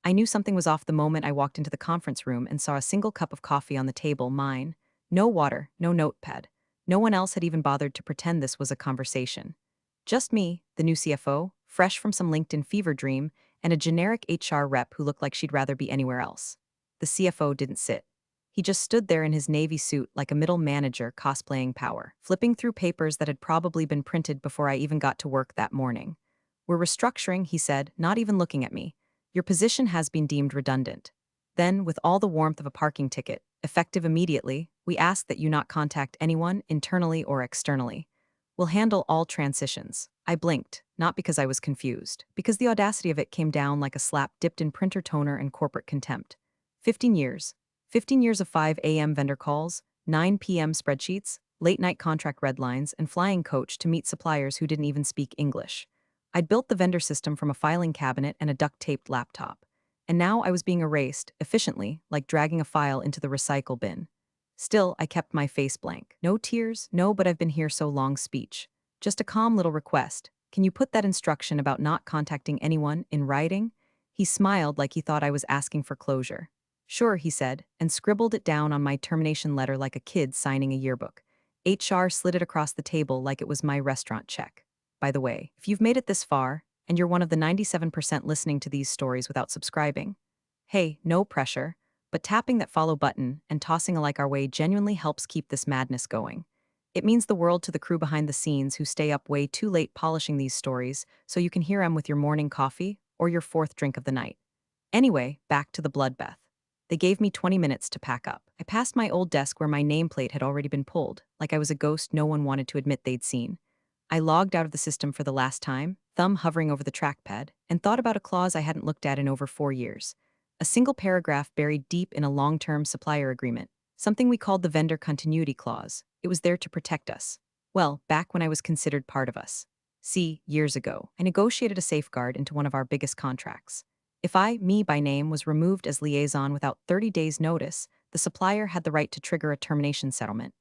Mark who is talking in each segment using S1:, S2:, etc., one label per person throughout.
S1: I knew something was off the moment I walked into the conference room and saw a single cup of coffee on the table, mine. No water, no notepad. No one else had even bothered to pretend this was a conversation. Just me, the new CFO, fresh from some LinkedIn fever dream, and a generic HR rep who looked like she'd rather be anywhere else. The CFO didn't sit. He just stood there in his navy suit like a middle manager cosplaying power, flipping through papers that had probably been printed before I even got to work that morning. "We're restructuring," he said, not even looking at me. "Your position has been deemed redundant." Then, with all the warmth of a parking ticket, effective immediately, we ask that you not contact anyone, internally or externally. We'll handle all transitions. I blinked, not because I was confused, because the audacity of it came down like a slap dipped in printer toner and corporate contempt. 15 years. 15 years of 5 a.m. vendor calls, 9 p.m. spreadsheets, late-night contract red lines, and flying coach to meet suppliers who didn't even speak English. I'd built the vendor system from a filing cabinet and a duct-taped laptop. And now I was being erased, efficiently, like dragging a file into the recycle bin. Still, I kept my face blank. No tears, no "but I've been here so long" speech. Just a calm little request. "Can you put that instruction about not contacting anyone in writing?" He smiled like he thought I was asking for closure. "Sure," he said, and scribbled it down on my termination letter like a kid signing a yearbook. HR slid it across the table like it was my restaurant check. "By the way, if you've made it this far, and you're one of the 97% listening to these stories without subscribing, hey, no pressure, but tapping that follow button and tossing a like our way genuinely helps keep this madness going. It means the world to the crew behind the scenes who stay up way too late polishing these stories so you can hear them with your morning coffee or your fourth drink of the night. Anyway, back to the bloodbath. They gave me 20 minutes to pack up. I passed my old desk where my nameplate had already been pulled, like I was a ghost no one wanted to admit they'd seen. I logged out of the system for the last time, thumb hovering over the trackpad, and thought about a clause I hadn't looked at in over 4 years. A single paragraph buried deep in a long-term supplier agreement, something we called the vendor continuity clause. It was there to protect us. Well, back when I was considered part of us. See, years ago, I negotiated a safeguard into one of our biggest contracts. If I, me by name, was removed as liaison without 30 days' notice, the supplier had the right to trigger a termination settlement.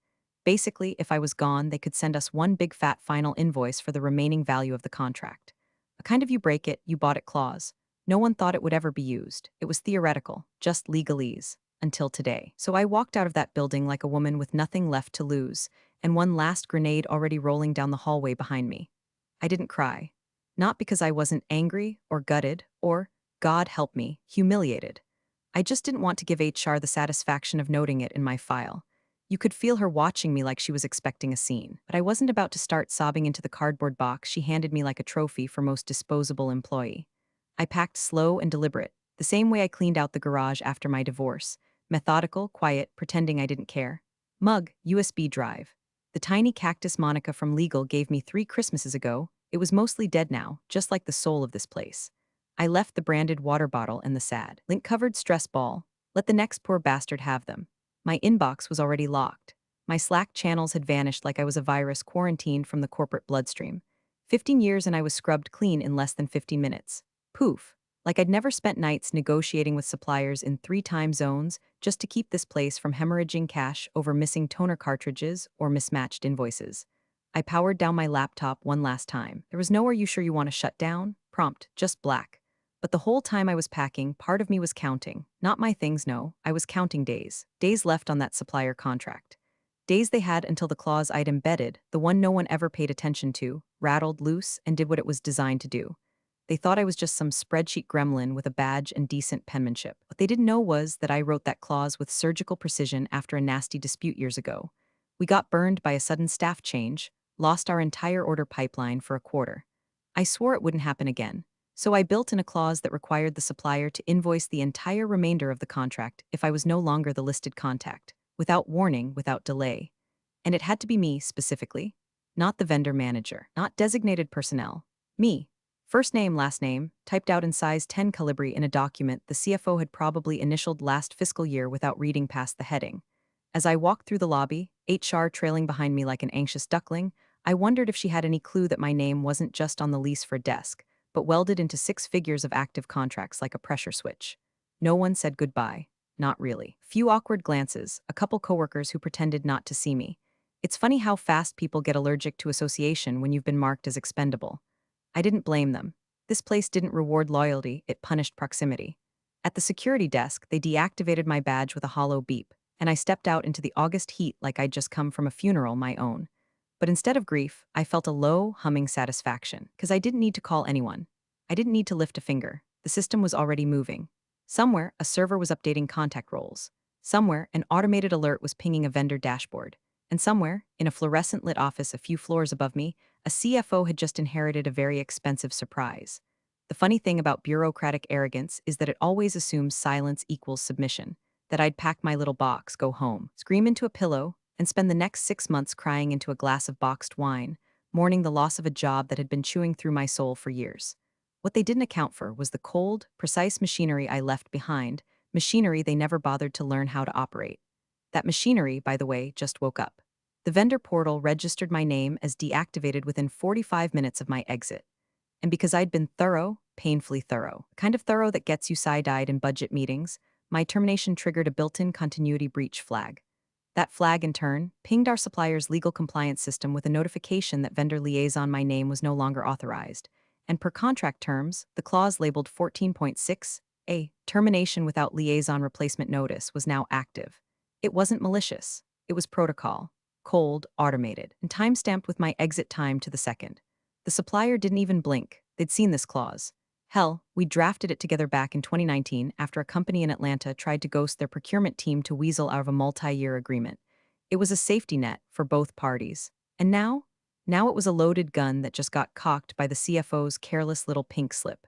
S1: Basically, if I was gone, they could send us one big fat final invoice for the remaining value of the contract. A kind of "you break it, you bought it" clause. No one thought it would ever be used. It was theoretical, just legalese. Until today. So I walked out of that building like a woman with nothing left to lose, and one last grenade already rolling down the hallway behind me. I didn't cry. Not because I wasn't angry, or gutted, or, God help me, humiliated. I just didn't want to give HR the satisfaction of noting it in my file. You could feel her watching me like she was expecting a scene, but I wasn't about to start sobbing into the cardboard box she handed me like a trophy for most disposable employee. I packed slow and deliberate, the same way I cleaned out the garage after my divorce. Methodical, quiet, pretending I didn't care. Mug, USB drive. The tiny cactus Monica from Legal gave me 3 Christmases ago. It was mostly dead now, just like the soul of this place. I left the branded water bottle and the sad, link-covered stress ball. Let the next poor bastard have them. My inbox was already locked. My Slack channels had vanished like I was a virus quarantined from the corporate bloodstream. 15 years and I was scrubbed clean in less than 50 minutes. Poof. Like I'd never spent nights negotiating with suppliers in 3 time zones just to keep this place from hemorrhaging cash over missing toner cartridges or mismatched invoices. I powered down my laptop one last time. There was no "are you sure you want to shut down" prompt, just black. But the whole time I was packing, part of me was counting. Not my things, no. I was counting days. Days left on that supplier contract. Days they had until the clause I'd embedded, the one no one ever paid attention to, rattled loose and did what it was designed to do. They thought I was just some spreadsheet gremlin with a badge and decent penmanship. What they didn't know was that I wrote that clause with surgical precision after a nasty dispute years ago. We got burned by a sudden staff change, lost our entire order pipeline for a quarter. I swore it wouldn't happen again. So I built in a clause that required the supplier to invoice the entire remainder of the contract if I was no longer the listed contact, without warning, without delay. And it had to be me, specifically. Not the vendor manager, not designated personnel. Me. First name, last name, typed out in size 10 calibri in a document the CFO had probably initialed last fiscal year without reading past the heading. As I walked through the lobby, HR trailing behind me like an anxious duckling, I wondered if she had any clue that my name wasn't just on the lease for desk, but welded into 6 figures of active contracts like a pressure switch. No one said goodbye. Not really. Few awkward glances, a couple coworkers who pretended not to see me. It's funny how fast people get allergic to association when you've been marked as expendable. I didn't blame them. This place didn't reward loyalty, it punished proximity. At the security desk, they deactivated my badge with a hollow beep, and I stepped out into the August heat like I'd just come from a funeral my own. But instead of grief, I felt a low, humming satisfaction, because I didn't need to call anyone. I didn't need to lift a finger. The system was already moving. Somewhere, a server was updating contact roles. Somewhere, an automated alert was pinging a vendor dashboard. And somewhere, in a fluorescent lit office a few floors above me, a CFO had just inherited a very expensive surprise. The funny thing about bureaucratic arrogance is that it always assumes silence equals submission, that I'd pack my little box, go home, scream into a pillow, and spend the next 6 months crying into a glass of boxed wine, mourning the loss of a job that had been chewing through my soul for years. What they didn't account for was the cold, precise machinery I left behind, machinery they never bothered to learn how to operate. That machinery, by the way, just woke up. The vendor portal registered my name as deactivated within 45 minutes of my exit. And because I'd been thorough, painfully thorough, kind of thorough that gets you side-eyed in budget meetings, my termination triggered a built-in continuity breach flag. That flag, in turn, pinged our supplier's legal compliance system with a notification that vendor liaison my name was no longer authorized. And per contract terms, the clause labeled 14.6a, termination without liaison replacement notice, was now active. It wasn't malicious. It was protocol, cold, automated, and timestamped with my exit time to the second. The supplier didn't even blink. They'd seen this clause. Hell, we drafted it together back in 2019 after a company in Atlanta tried to ghost their procurement team to weasel out of a multi-year agreement. It was a safety net for both parties. And now? Now it was a loaded gun that just got cocked by the CFO's careless little pink slip.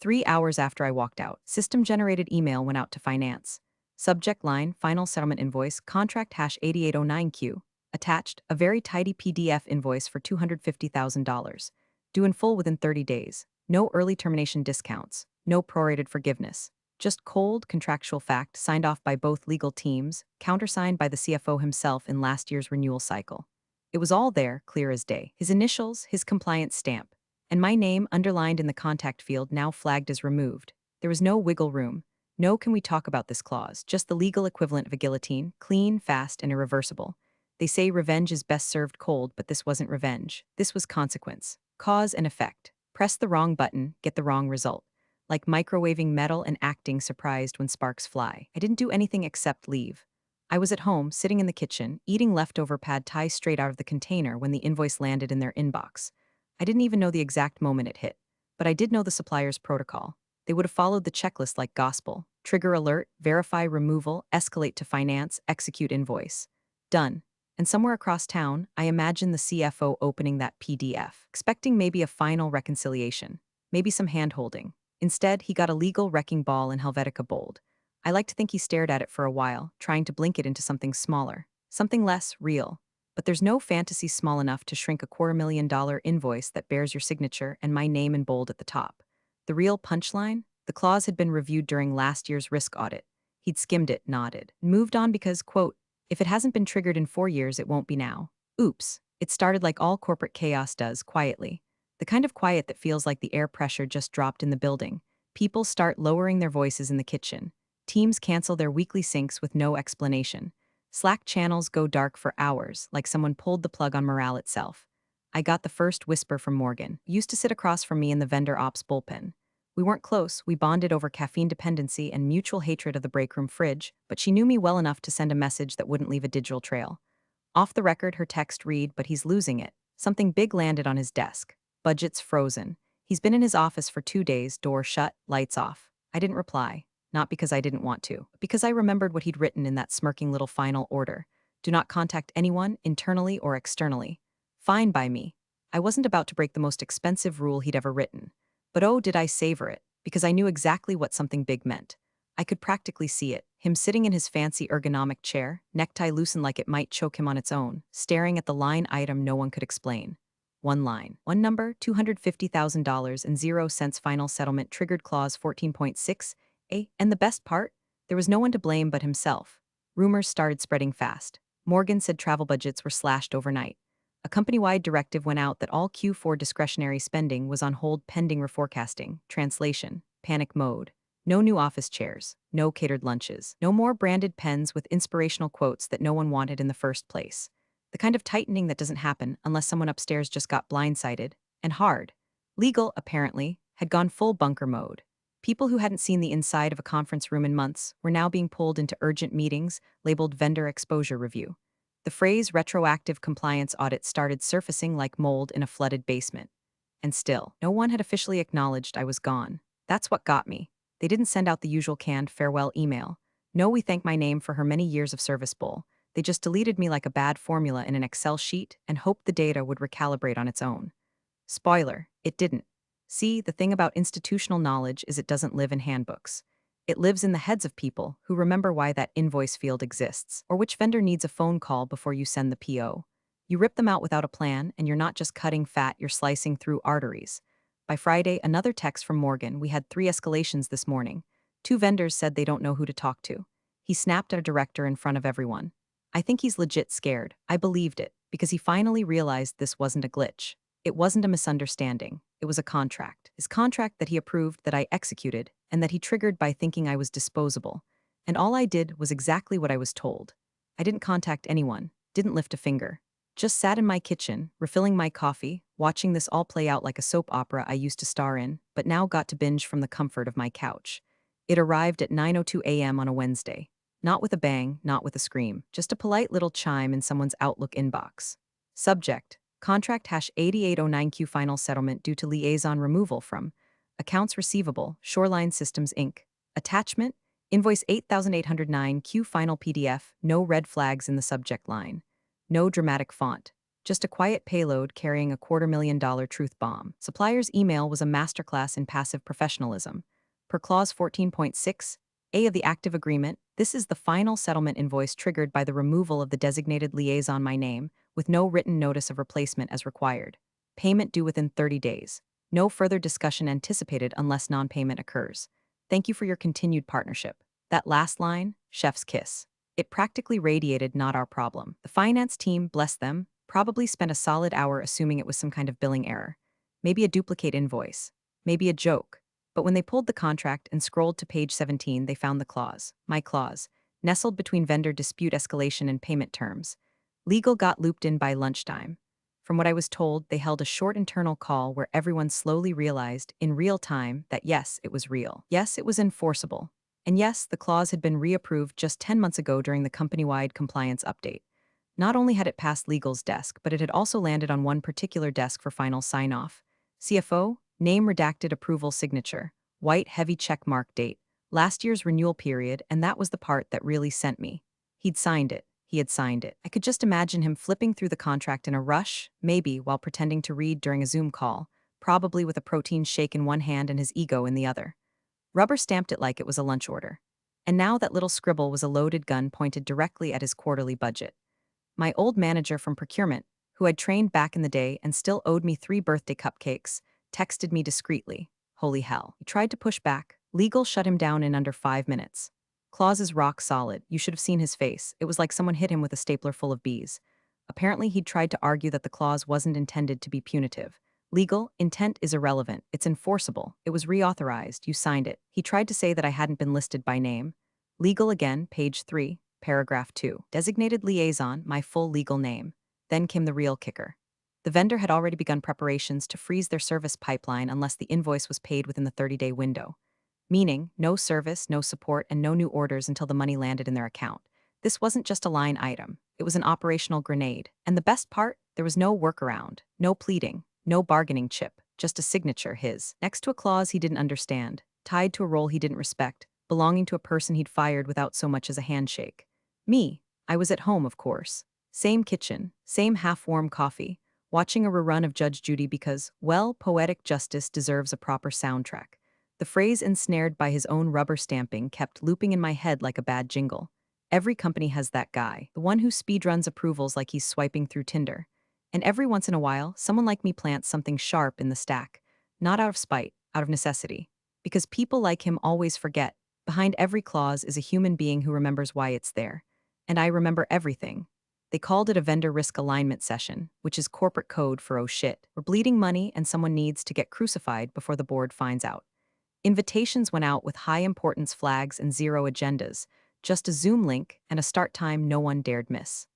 S1: 3 hours after I walked out, system-generated email went out to finance. Subject line, final settlement invoice, contract hash 8809Q. Attached, a very tidy PDF invoice for $250,000. Due in full within 30 days. No early termination discounts. No prorated forgiveness. Just cold, contractual fact signed off by both legal teams, countersigned by the CFO himself in last year's renewal cycle. It was all there, clear as day. His initials, his compliance stamp, and my name underlined in the contact field now flagged as removed. There was no wiggle room. No can we talk about this clause, just the legal equivalent of a guillotine, clean, fast, and irreversible. They say revenge is best served cold, but this wasn't revenge. This was consequence. Cause and effect. Press the wrong button, get the wrong result. Like microwaving metal and acting surprised when sparks fly. I didn't do anything except leave. I was at home, sitting in the kitchen, eating leftover pad thai straight out of the container when the invoice landed in their inbox. I didn't even know the exact moment it hit. But I did know the supplier's protocol. They would have followed the checklist like gospel. Trigger alert, verify removal, escalate to finance, execute invoice. Done. And somewhere across town, I imagined the CFO opening that PDF, expecting maybe a final reconciliation, maybe some hand-holding. Instead, he got a legal wrecking ball in Helvetica bold. I like to think he stared at it for a while, trying to blink it into something smaller, something less real. But there's no fantasy small enough to shrink a $250,000 invoice that bears your signature and my name in bold at the top. The real punchline? The clause had been reviewed during last year's risk audit. He'd skimmed it, nodded, and moved on because, quote, if it hasn't been triggered in 4 years, it won't be now. Oops. It started like all corporate chaos does, quietly. The kind of quiet that feels like the air pressure just dropped in the building. People start lowering their voices in the kitchen. Teams cancel their weekly syncs with no explanation. Slack channels go dark for hours, like someone pulled the plug on morale itself. I got the first whisper from Morgan, who used to sit across from me in the vendor ops bullpen. We weren't close, we bonded over caffeine dependency and mutual hatred of the breakroom fridge, but she knew me well enough to send a message that wouldn't leave a digital trail. Off the record, her text read, but he's losing it. Something big landed on his desk. Budget's frozen. He's been in his office for 2 days, door shut, lights off. I didn't reply. Not because I didn't want to, but because I remembered what he'd written in that smirking little final order. Do not contact anyone, internally or externally. Fine by me. I wasn't about to break the most expensive rule he'd ever written. But oh, did I savor it, because I knew exactly what something big meant. I could practically see it, him sitting in his fancy ergonomic chair, necktie loosened like it might choke him on its own, staring at the line item no one could explain. One line, one number, $250,000 and 0 cents final settlement triggered clause 14.6a, and the best part? There was no one to blame but himself. Rumors started spreading fast. Morgan said travel budgets were slashed overnight. A company-wide directive went out that all Q4 discretionary spending was on hold pending reforecasting, translation, panic mode. No new office chairs, no catered lunches, no more branded pens with inspirational quotes that no one wanted in the first place. The kind of tightening that doesn't happen unless someone upstairs just got blindsided, and hard. Legal, apparently, had gone full bunker mode. People who hadn't seen the inside of a conference room in months were now being pulled into urgent meetings labeled vendor exposure review. The phrase retroactive compliance audit started surfacing like mold in a flooded basement. And still, no one had officially acknowledged I was gone. That's what got me. They didn't send out the usual canned farewell email. No, we thank my name for her many years of service bull. They just deleted me like a bad formula in an Excel sheet and hoped the data would recalibrate on its own. Spoiler, it didn't. See, the thing about institutional knowledge is it doesn't live in handbooks. It lives in the heads of people who remember why that invoice field exists, or which vendor needs a phone call before you send the PO. You rip them out without a plan, and you're not just cutting fat, you're slicing through arteries. By Friday, another text from Morgan. We had 3 escalations this morning. 2 vendors said they don't know who to talk to. He snapped at a director in front of everyone. I think he's legit scared. I believed it, because he finally realized this wasn't a glitch. It wasn't a misunderstanding. It was a contract. His contract that he approved, that I executed, and that he triggered by thinking I was disposable. And all I did was exactly what I was told. I didn't contact anyone, didn't lift a finger. Just sat in my kitchen, refilling my coffee, watching this all play out like a soap opera I used to star in, but now got to binge from the comfort of my couch. It arrived at 9:02 a.m. on a Wednesday. Not with a bang, not with a scream, just a polite little chime in someone's Outlook inbox. Subject: Contract #8809Q final settlement due to liaison removal from Accounts Receivable, Shoreline Systems Inc. Attachment: Invoice 8809Q final PDF, no red flags in the subject line. No dramatic font. Just a quiet payload carrying a $250,000 truth bomb. Supplier's email was a masterclass in passive professionalism. Per clause 14.6A of the active agreement, this is the final settlement invoice triggered by the removal of the designated liaison my name, with no written notice of replacement as required. Payment due within 30 days. No further discussion anticipated unless non-payment occurs. Thank you for your continued partnership. That last line, chef's kiss. It practically radiated not our problem. The finance team, bless them, probably spent a solid hour assuming it was some kind of billing error. Maybe a duplicate invoice. Maybe a joke. But when they pulled the contract and scrolled to page 17, they found the clause, my clause, nestled between vendor dispute escalation and payment terms. Legal got looped in by lunchtime. From what I was told, they held a short internal call where everyone slowly realized, in real time, that yes, it was real. Yes, it was enforceable. And yes, the clause had been reapproved just 10 months ago during the company-wide compliance update. Not only had it passed legal's desk, but it had also landed on one particular desk for final sign-off. CFO, name redacted approval signature, white heavy check mark date, last year's renewal period, and that was the part that really sent me. He'd signed it. He had signed it. I could just imagine him flipping through the contract in a rush, maybe while pretending to read during a Zoom call, probably with a protein shake in one hand and his ego in the other. Rubber stamped it like it was a lunch order. And now that little scribble was a loaded gun pointed directly at his quarterly budget. My old manager from procurement, who I'd trained back in the day and still owed me 3 birthday cupcakes, texted me discreetly. Holy hell. He tried to push back. Legal shut him down in under 5 minutes. Clause is rock solid. You should have seen his face. It was like someone hit him with a stapler full of bees. Apparently, he'd tried to argue that the clause wasn't intended to be punitive. Legal, intent is irrelevant. It's enforceable. It was reauthorized. You signed it. He tried to say that I hadn't been listed by name. Legal again, page 3, paragraph 2. Designated liaison, my full legal name. Then came the real kicker. The vendor had already begun preparations to freeze their service pipeline unless the invoice was paid within the 30-day window. Meaning, no service, no support, and no new orders until the money landed in their account. This wasn't just a line item. It was an operational grenade. And the best part, there was no workaround, no pleading, no bargaining chip, just a signature, his, next to a clause he didn't understand, tied to a role he didn't respect, belonging to a person he'd fired without so much as a handshake. Me, I was at home, of course. Same kitchen, same half-warm coffee, watching a rerun of Judge Judy because, well, poetic justice deserves a proper soundtrack. The phrase ensnared by his own rubber stamping kept looping in my head like a bad jingle. Every company has that guy, the one who speedruns approvals like he's swiping through Tinder. And every once in a while, someone like me plants something sharp in the stack. Not out of spite, out of necessity. Because people like him always forget. Behind every clause is a human being who remembers why it's there. And I remember everything. They called it a vendor risk alignment session, which is corporate code for oh shit. We're bleeding money and someone needs to get crucified before the board finds out. Invitations went out with high-importance flags and 0 agendas, just a Zoom link and a start time no one dared miss.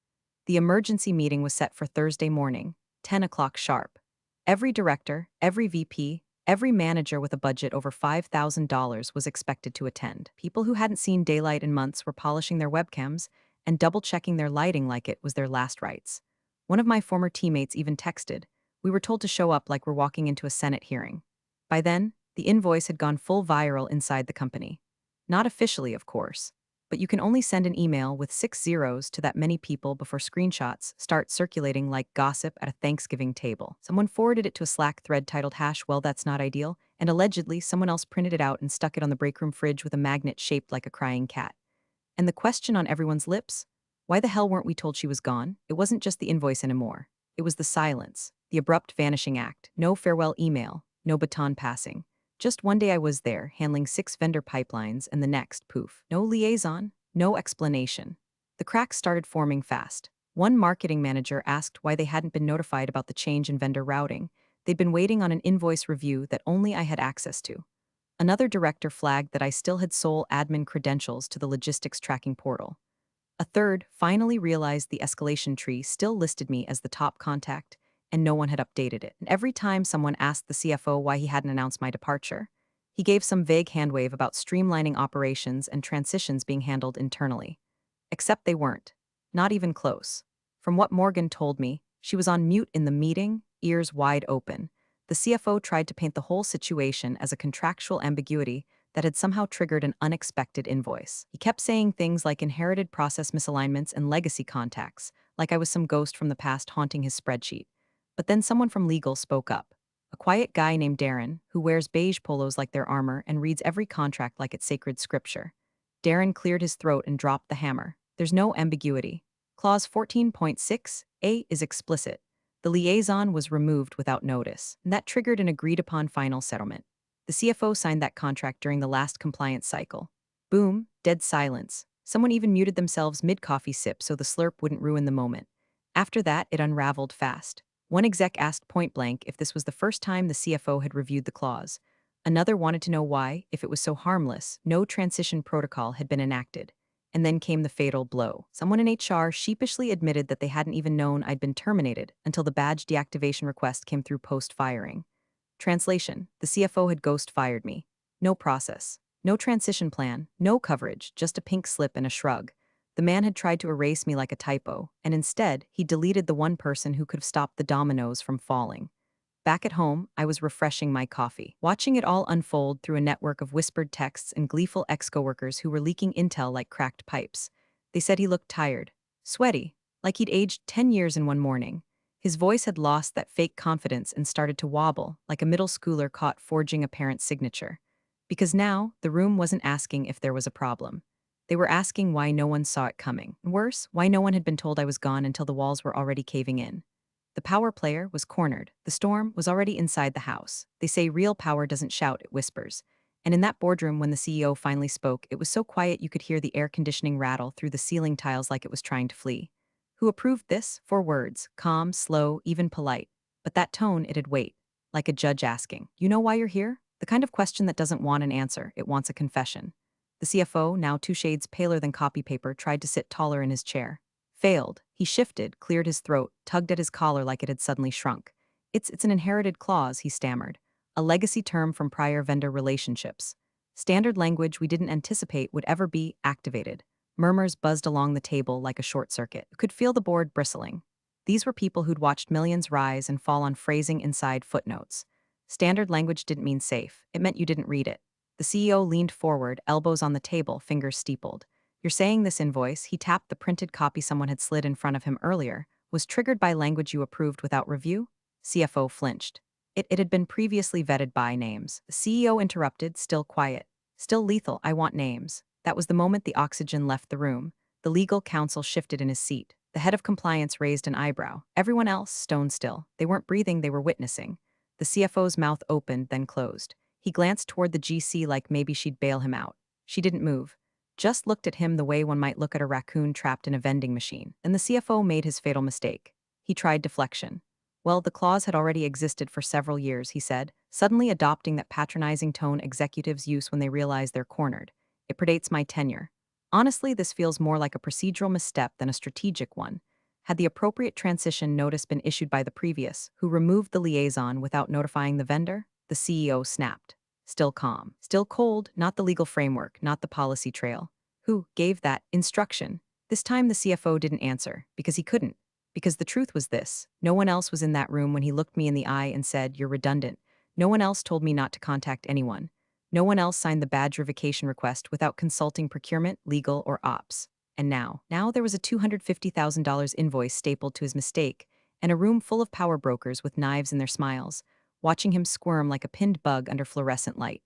S1: The emergency meeting was set for Thursday morning, 10 o'clock sharp. Every director, every VP, Every manager with a budget over $5,000 was expected to attend. People who hadn't seen daylight in months were polishing their webcams and double-checking their lighting like it was their last rites. One of my former teammates even texted, "We were told to show up like we're walking into a Senate hearing." By then, the invoice had gone full viral inside the company. Not officially, of course, but you can only send an email with 6 zeros to that many people before screenshots start circulating like gossip at a Thanksgiving table. Someone forwarded it to a Slack thread titled "Well, that's not ideal," and allegedly someone else printed it out and stuck it on the break room fridge with a magnet shaped like a crying cat. And the question on everyone's lips? Why the hell weren't we told she was gone? It wasn't just the invoice anymore. It was the silence, the abrupt vanishing act, no farewell email, no baton passing. Just one day I was there, handling 6 vendor pipelines, and the next, poof. No liaison, no explanation. The cracks started forming fast. One marketing manager asked why they hadn't been notified about the change in vendor routing. They'd been waiting on an invoice review that only I had access to. Another director flagged that I still had sole admin credentials to the logistics tracking portal. A third finally realized the escalation tree still listed me as the top contact, and no one had updated it. And every time someone asked the CFO why he hadn't announced my departure, he gave some vague handwave about streamlining operations and transitions being handled internally. Except they weren't. Not even close. From what Morgan told me, she was on mute in the meeting, ears wide open. The CFO tried to paint the whole situation as a contractual ambiguity that had somehow triggered an unexpected invoice. He kept saying things like inherited process misalignments and legacy contacts, like I was some ghost from the past haunting his spreadsheet. But then someone from legal spoke up. A quiet guy named Darren, who wears beige polos like their armor and reads every contract like it's sacred scripture. Darren cleared his throat and dropped the hammer. There's no ambiguity. Clause 14.6a is explicit. The liaison was removed without notice, and that triggered an agreed-upon final settlement. The CFO signed that contract during the last compliance cycle. Boom, dead silence. Someone even muted themselves mid-coffee sip so the slurp wouldn't ruin the moment. After that, it unraveled fast. One exec asked point-blank if this was the first time the CFO had reviewed the clause. Another wanted to know why, if it was so harmless, no transition protocol had been enacted. And then came the fatal blow. Someone in HR sheepishly admitted that they hadn't even known I'd been terminated until the badge deactivation request came through post-firing. Translation: the CFO had ghost-fired me. No process. No transition plan. No coverage. Just a pink slip and a shrug. The man had tried to erase me like a typo, and instead, he deleted the one person who could have stopped the dominoes from falling. Back at home, I was refreshing my coffee, watching it all unfold through a network of whispered texts and gleeful ex-coworkers who were leaking intel like cracked pipes. They said he looked tired, sweaty, like he'd aged 10 years in one morning. His voice had lost that fake confidence and started to wobble, like a middle schooler caught forging a parent's signature. Because now, the room wasn't asking if there was a problem. They were asking why no one saw it coming. And worse, why no one had been told I was gone until the walls were already caving in. The power player was cornered. The storm was already inside the house. They say real power doesn't shout, it whispers. And in that boardroom, when the CEO finally spoke, it was so quiet you could hear the air conditioning rattle through the ceiling tiles like it was trying to flee. Who approved this? 4 words. Calm, slow, even polite. But that tone, it'd wait. Like a judge asking, "You know why you're here?" The kind of question that doesn't want an answer, it wants a confession. The CFO, now 2 shades paler than copy paper, tried to sit taller in his chair. Failed. He shifted, cleared his throat, tugged at his collar like it had suddenly shrunk. It's an inherited clause," he stammered. "A legacy term from prior vendor relationships. Standard language we didn't anticipate would ever be activated." Murmurs buzzed along the table like a short circuit. You could feel the board bristling. These were people who'd watched millions rise and fall on phrasing inside footnotes. Standard language didn't mean safe. It meant you didn't read it. The CEO leaned forward, elbows on the table, fingers steepled. "You're saying this invoice," he tapped the printed copy someone had slid in front of him earlier, "was triggered by language you approved without review?" CFO flinched. It had been previously vetted by names. The CEO interrupted, still quiet. "Still lethal, I want names." That was the moment the oxygen left the room. The legal counsel shifted in his seat. The head of compliance raised an eyebrow. Everyone else, stone still. They weren't breathing, they were witnessing. The CFO's mouth opened, then closed. He glanced toward the GC like maybe she'd bail him out. She didn't move. Just looked at him the way one might look at a raccoon trapped in a vending machine. And the CFO made his fatal mistake. He tried deflection. "Well, the clause had already existed for several years," he said, suddenly adopting that patronizing tone executives use when they realize they're cornered. "It predates my tenure. Honestly, this feels more like a procedural misstep than a strategic one. Had the appropriate transition notice been issued by the previous, who removed the liaison without notifying the vendor?" the CEO snapped. Still calm. Still cold, not the legal framework, not the policy trail. Who gave that instruction? This time the CFO didn't answer, because he couldn't. Because the truth was this: no one else was in that room when he looked me in the eye and said, "You're redundant." No one else told me not to contact anyone. No one else signed the badge revocation request without consulting procurement, legal, or ops. And now there was a $250,000 invoice stapled to his mistake, and a room full of power brokers with knives in their smiles, watching him squirm like a pinned bug under fluorescent light.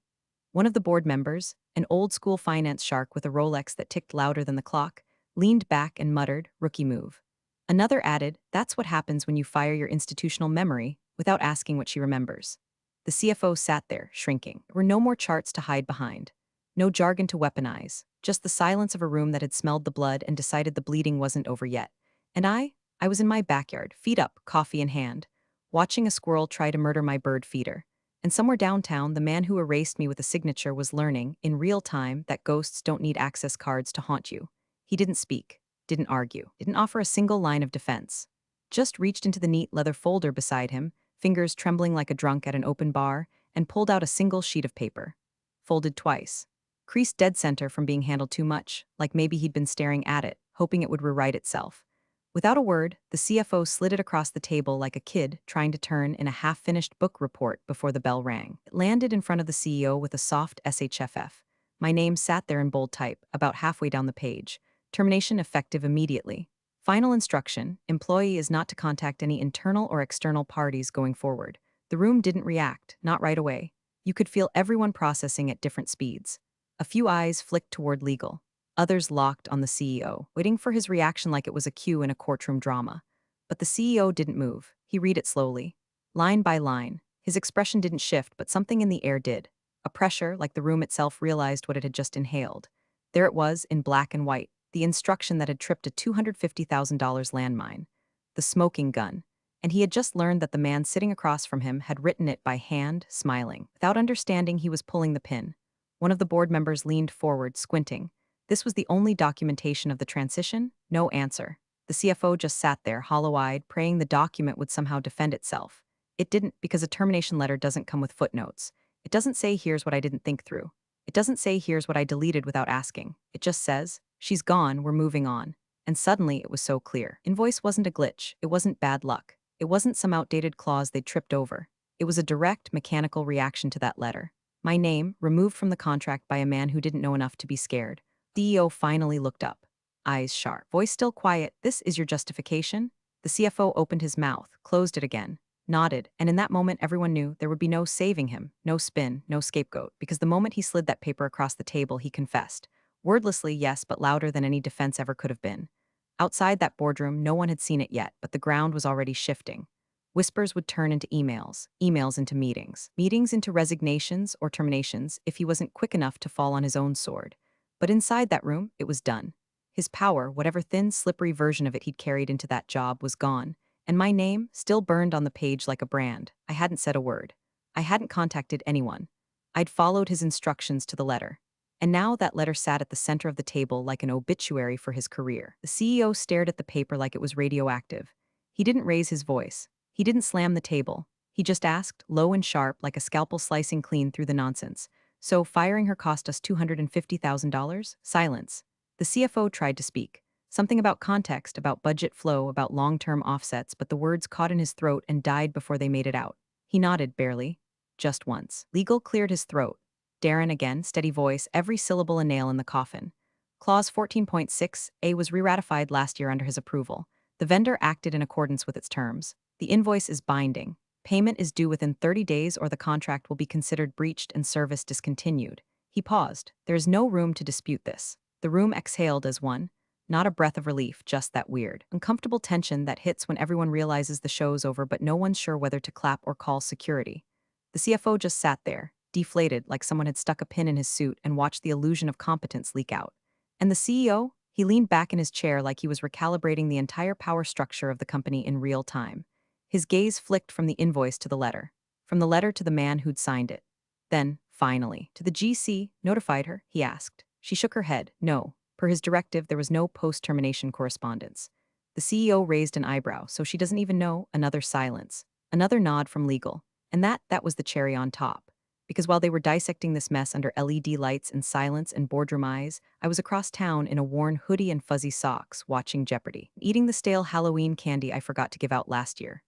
S1: One of the board members, an old-school finance shark with a Rolex that ticked louder than the clock, leaned back and muttered, "Rookie move." Another added, "That's what happens when you fire your institutional memory without asking what she remembers." The CFO sat there, shrinking. There were no more charts to hide behind. No jargon to weaponize. Just the silence of a room that had smelled the blood and decided the bleeding wasn't over yet. And I was in my backyard, feet up, coffee in hand, watching a squirrel try to murder my bird feeder. And somewhere downtown, the man who erased me with a signature was learning, in real time, that ghosts don't need access cards to haunt you. He didn't speak, didn't argue, didn't offer a single line of defense. Just reached into the neat leather folder beside him, fingers trembling like a drunk at an open bar, and pulled out a single sheet of paper. Folded twice. Creased dead center from being handled too much, like maybe he'd been staring at it, hoping it would rewrite itself. Without a word, the CFO slid it across the table like a kid trying to turn in a half-finished book report before the bell rang. It landed in front of the CEO with a soft SHFF. My name sat there in bold type, about halfway down the page. Termination effective immediately. Final instruction: employee is not to contact any internal or external parties going forward. The room didn't react, not right away. You could feel everyone processing at different speeds. A few eyes flicked toward legal. Others locked on the CEO, waiting for his reaction like it was a cue in a courtroom drama. But the CEO didn't move. He read it slowly, line by line. His expression didn't shift, but something in the air did. A pressure, like the room itself realized what it had just inhaled. There it was, in black and white, the instruction that had tripped a $250,000 landmine. The smoking gun. And he had just learned that the man sitting across from him had written it by hand, smiling. Without understanding, he was pulling the pin. One of the board members leaned forward, squinting. This was the only documentation of the transition. No answer. The CFO just sat there, hollow-eyed, praying the document would somehow defend itself. It didn't, because a termination letter doesn't come with footnotes. It doesn't say, "Here's what I didn't think through." It doesn't say, "Here's what I deleted without asking." It just says, "She's gone, we're moving on." And suddenly it was so clear. Invoice wasn't a glitch. It wasn't bad luck. It wasn't some outdated clause they'd tripped over. It was a direct, mechanical reaction to that letter. My name, removed from the contract by a man who didn't know enough to be scared. CEO finally looked up. Eyes sharp, voice still quiet. "This is your justification?" The CFO opened his mouth, closed it again, nodded, and in that moment everyone knew there would be no saving him, no spin, no scapegoat, because the moment he slid that paper across the table, he confessed. Wordlessly, yes, but louder than any defense ever could have been. Outside that boardroom, no one had seen it yet, but the ground was already shifting. Whispers would turn into emails, emails into meetings, meetings into resignations or terminations if he wasn't quick enough to fall on his own sword. But inside that room, it was done. His power, whatever thin, slippery version of it he'd carried into that job, was gone, and my name still burned on the page like a brand. I hadn't said a word. I hadn't contacted anyone. I'd followed his instructions to the letter. And now that letter sat at the center of the table like an obituary for his career. The CEO stared at the paper like it was radioactive. He didn't raise his voice. He didn't slam the table. He just asked, low and sharp, like a scalpel slicing clean through the nonsense. "So firing her cost us $250,000? Silence." The CFO tried to speak. Something about context, about budget flow, about long-term offsets, but the words caught in his throat and died before they made it out. He nodded, barely. Just once. Legal cleared his throat. Darren again, steady voice, every syllable a nail in the coffin. Clause 14.6a was re-ratified last year under his approval. The vendor acted in accordance with its terms. The invoice is binding. Payment is due within 30 days or the contract will be considered breached and service discontinued. He paused. There is no room to dispute this. The room exhaled as one. Not a breath of relief, just that weird, uncomfortable tension that hits when everyone realizes the show's over but no one's sure whether to clap or call security. The CFO just sat there, deflated like someone had stuck a pin in his suit and watched the illusion of competence leak out. And the CEO? He leaned back in his chair like he was recalibrating the entire power structure of the company in real time. His gaze flicked from the invoice to the letter, from the letter to the man who'd signed it. Then, finally, to the GC, notified her, he asked. She shook her head. No. Per his directive, there was no post-termination correspondence. The CEO raised an eyebrow, so she doesn't even know. Another silence. Another nod from legal. And that was the cherry on top. Because while they were dissecting this mess under LED lights and silence and boardroom eyes, I was across town in a worn hoodie and fuzzy socks, watching Jeopardy, eating the stale Halloween candy I forgot to give out last year.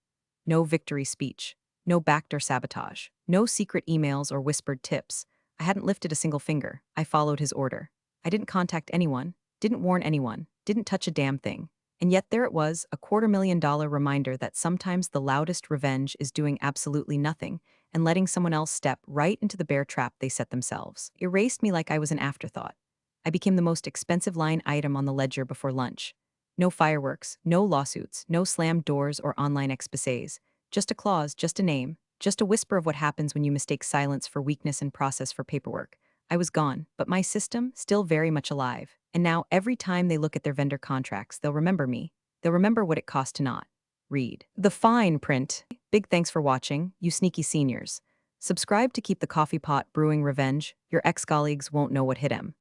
S1: No victory speech, no backdoor sabotage, no secret emails or whispered tips. I hadn't lifted a single finger. I followed his order. I didn't contact anyone, didn't warn anyone, didn't touch a damn thing. And yet there it was, a $250,000 reminder that sometimes the loudest revenge is doing absolutely nothing and letting someone else step right into the bear trap they set themselves. Erased me like I was an afterthought. I became the most expensive line item on the ledger before lunch. No fireworks, no lawsuits, no slammed doors or online exposés. Just a clause, just a name, just a whisper of what happens when you mistake silence for weakness and process for paperwork. I was gone, but my system still very much alive. And now every time they look at their vendor contracts, they'll remember me. They'll remember what it cost to not read the fine print. Big thanks for watching, you sneaky seniors. Subscribe to keep the coffee pot brewing revenge. Your ex-colleagues won't know what hit him.